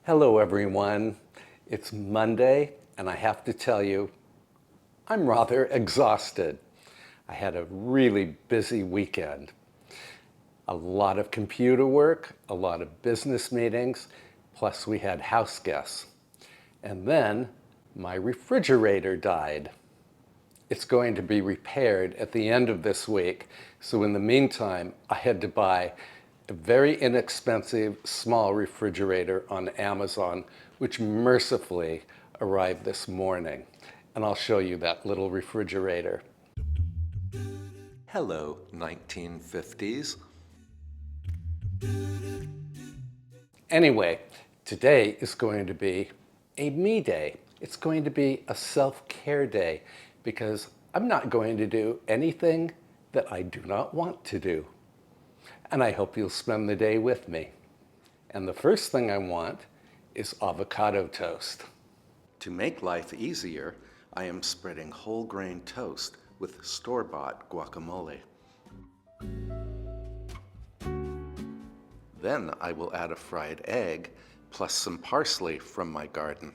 Hello everyone, it's Monday and I have to tell you, I'm rather exhausted. I had a really busy weekend. A lot of computer work, a lot of business meetings, plus we had house guests. And then my refrigerator died. It's going to be repaired at the end of this week, so in the meantime, I had to buy a very inexpensive small refrigerator on Amazon, which mercifully arrived this morning. And I'll show you that little refrigerator. Hello, 1950s. Anyway, today is going to be a me day. It's going to be a self-care day because I'm not going to do anything that I do not want to do. And I hope you'll spend the day with me. And the first thing I want is avocado toast. To make life easier, I am spreading whole grain toast with store-bought guacamole. Then I will add a fried egg plus some parsley from my garden.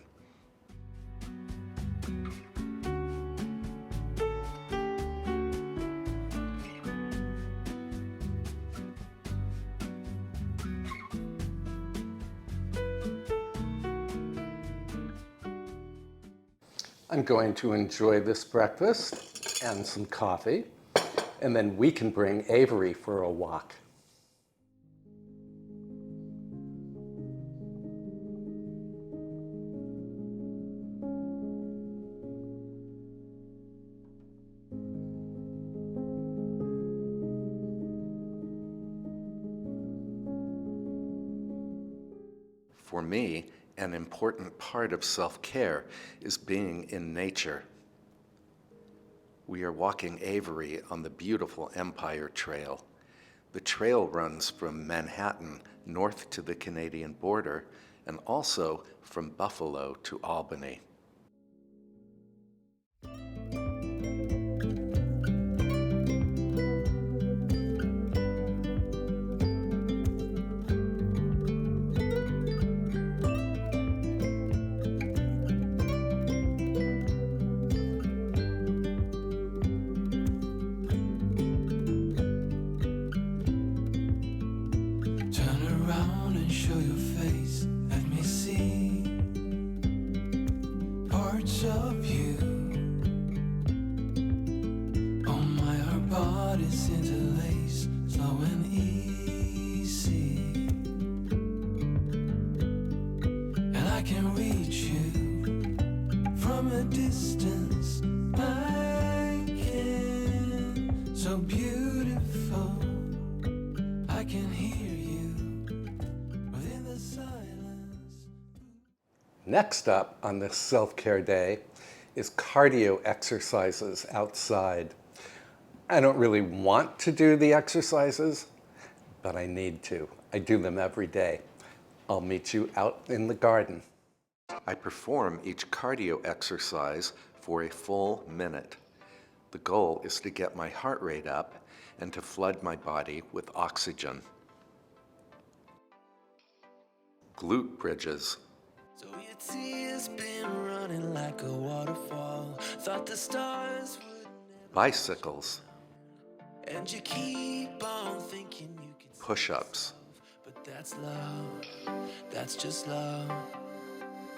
I'm going to enjoy this breakfast and some coffee, and then we can bring Avery for a walk. For me, an important part of self-care is being in nature. We are walking Avery on the beautiful Empire Trail. The trail runs from Manhattan north to the Canadian border and also from Buffalo to Albany. Of you. Oh my, our bodies interlace, slow and easy. And I can reach you from a distance. I can, so beautiful. I can hear you within the silence. Next up on this self-care day is cardio exercises outside. I don't really want to do the exercises, but I need to. I do them every day. I'll meet you out in the garden. I perform each cardio exercise for a full minute. The goal is to get my heart rate up and to flood my body with oxygen. Glute bridges. So your tears been running like a waterfall. Thought the stars would never. Bicycles. And you keep on thinking you can. Push-ups. But that's love. That's just love.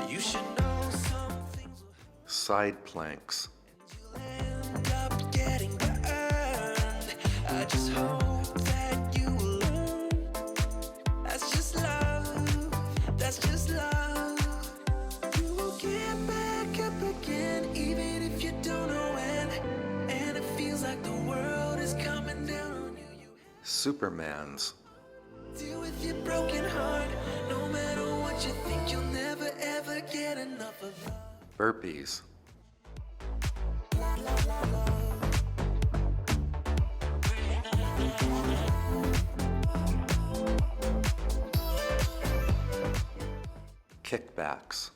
You should know some things will happen. Side planks. You'll end up getting burned. I just hope that you will learn. That's just love. That's just love. Get back up again, even if you don't know when. And it feels like the world is coming down on you. Supermans. Deal with your broken heart. No matter what you think, you'll never ever get enough of love. Burpees. Kickbacks.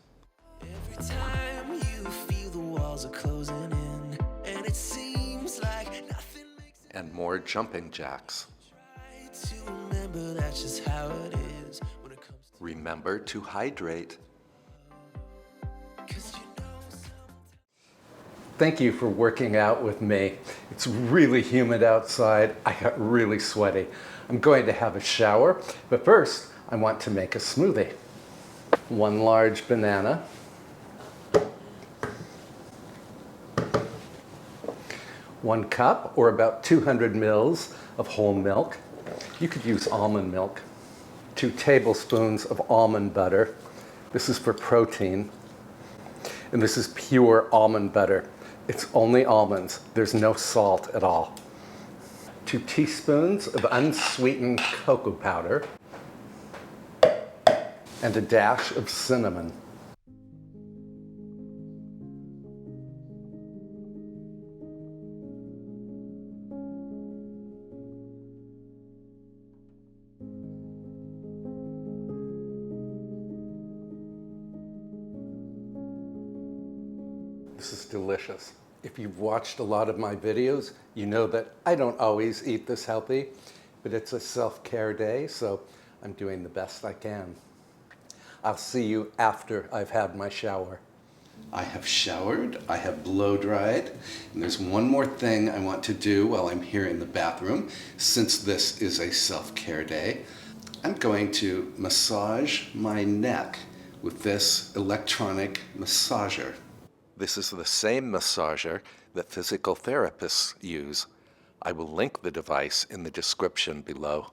Every time you feel the walls are closing in, and it seems like nothing makes sense. And more jumping jacks. Try to remember that's just how it is when it comes to remember to hydrate. Thank you for working out with me. It's really humid outside. I got really sweaty. I'm going to have a shower, but first I want to make a smoothie. 1 large banana, 1 cup or about 200 mils of whole milk. You could use almond milk. 2 tablespoons of almond butter. This is for protein. And this is pure almond butter. It's only almonds. There's no salt at all. 2 teaspoons of unsweetened cocoa powder and a dash of cinnamon. This is delicious. If you've watched a lot of my videos, you know that I don't always eat this healthy, but it's a self-care day, so I'm doing the best I can. I'll see you after I've had my shower. I have showered, I have blow dried, and there's one more thing I want to do while I'm here in the bathroom. Since this is a self-care day, I'm going to massage my neck with this electronic massager. This is the same massager that physical therapists use. I will link the device in the description below.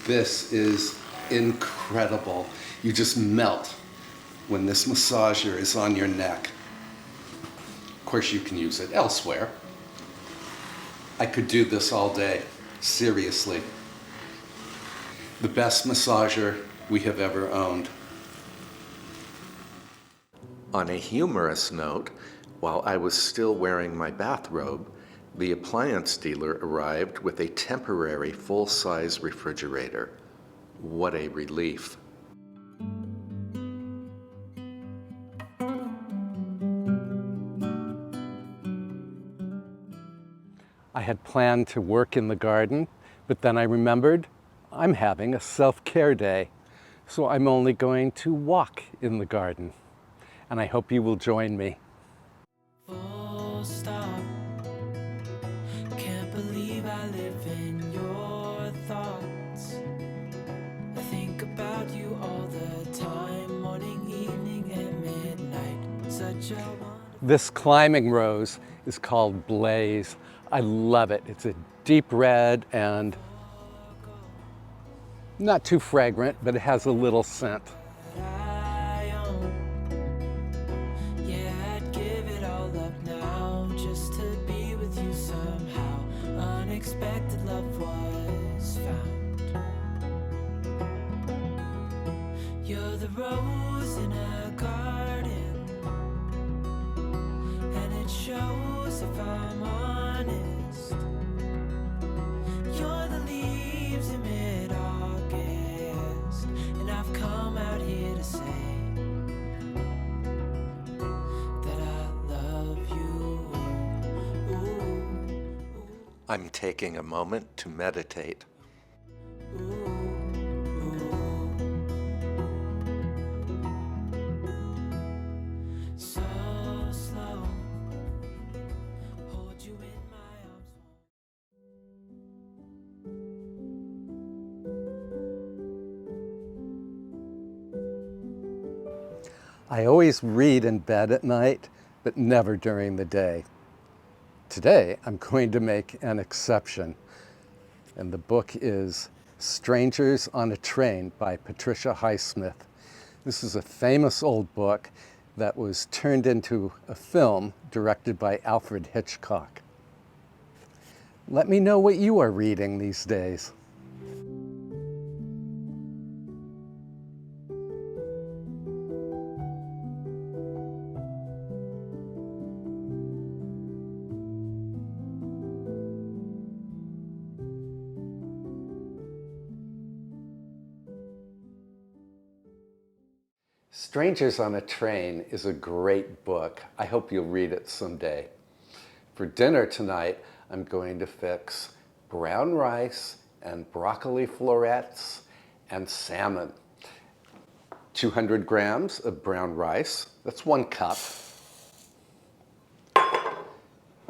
This is incredible. You just melt when this massager is on your neck. Of course, you can use it elsewhere. I could do this all day, seriously. The best massager we have ever owned. On a humorous note, while I was still wearing my bathrobe, the appliance dealer arrived with a temporary full-size refrigerator. What a relief. I had planned to work in the garden, but then I remembered I'm having a self-care day, so I'm only going to walk in the garden. And I hope you will join me. Full stop. Can't believe I live in your thoughts. I think about you all the time, morning, evening, and midnight. Such a wonderful. This climbing rose is called Blaze. I love it. It's a deep red and not too fragrant, but it has a little scent. Unexpected love was found. You're the rose in a garden, and it shows if I'm honest. You're the leaves in mid-August, and I've come out here to say that I love you. I'm taking a moment to meditate. So slow, hold you in my arms. I always read in bed at night, but never during the day. Today, I'm going to make an exception, and the book is Strangers on a Train by Patricia Highsmith. This is a famous old book that was turned into a film directed by Alfred Hitchcock. Let me know what you are reading these days. Strangers on a Train is a great book. I hope you'll read it someday. For dinner tonight, I'm going to fix brown rice and broccoli florets and salmon. 200 grams of brown rice, that's 1 cup.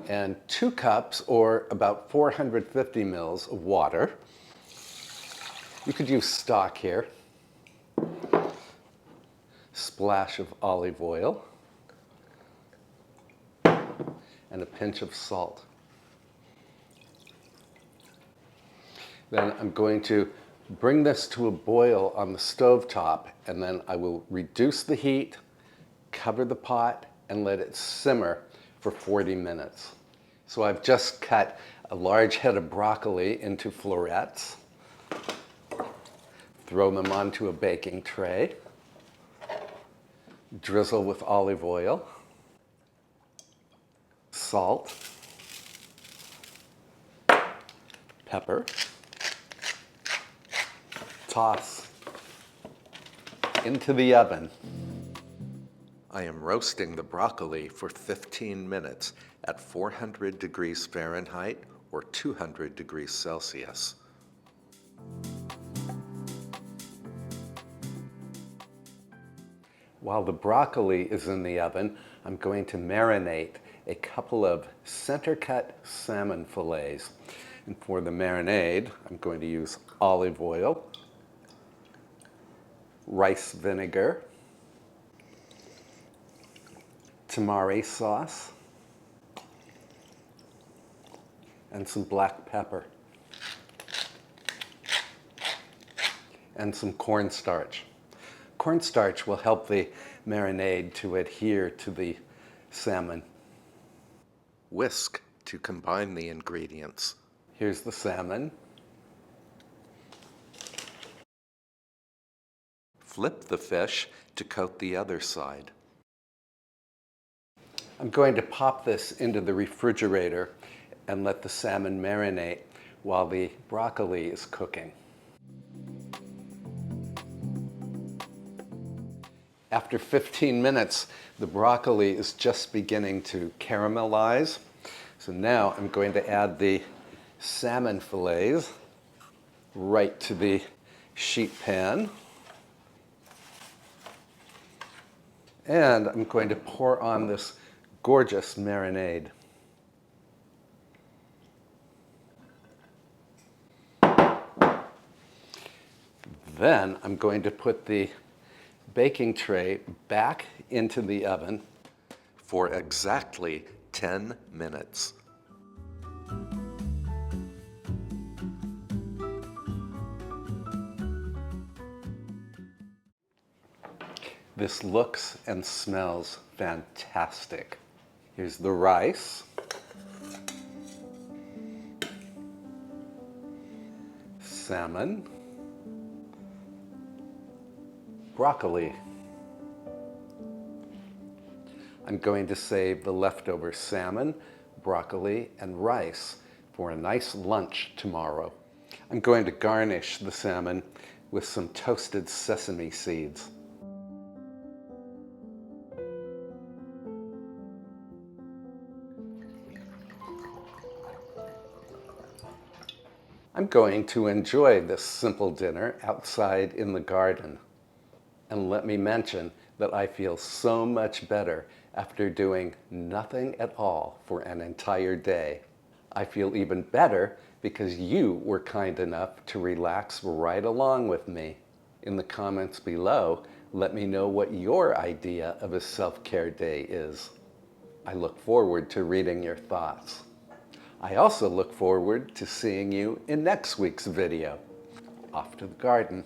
And 2 cups, or about 450 mils of water. You could use stock here. Splash of olive oil. And a pinch of salt. Then I'm going to bring this to a boil on the stovetop, and then I will reduce the heat, cover the pot, and let it simmer for 40 minutes. So I've just cut a large head of broccoli into florets. Throw them onto a baking tray. Drizzle with olive oil, salt, pepper. Toss into the oven. I am roasting the broccoli for 15 minutes at 400 degrees Fahrenheit or 200 degrees Celsius. While the broccoli is in the oven, I'm going to marinate a couple of center-cut salmon fillets. And for the marinade, I'm going to use olive oil, rice vinegar, tamari sauce, and some black pepper, and some cornstarch. Cornstarch will help the marinade to adhere to the salmon. Whisk to combine the ingredients. Here's the salmon. Flip the fish to coat the other side. I'm going to pop this into the refrigerator and let the salmon marinate while the broccoli is cooking. After 15 minutes, the broccoli is just beginning to caramelize. So now I'm going to add the salmon fillets right to the sheet pan. And I'm going to pour on this gorgeous marinade. Then I'm going to put the baking tray back into the oven for exactly 10 minutes. This looks and smells fantastic. Here's the rice, salmon, broccoli. I'm going to save the leftover salmon, broccoli, and rice for a nice lunch tomorrow. I'm going to garnish the salmon with some toasted sesame seeds. I'm going to enjoy this simple dinner outside in the garden. And let me mention that I feel so much better after doing nothing at all for an entire day. I feel even better because you were kind enough to relax right along with me. In the comments below, let me know what your idea of a self-care day is. I look forward to reading your thoughts. I also look forward to seeing you in next week's video. Off to the garden.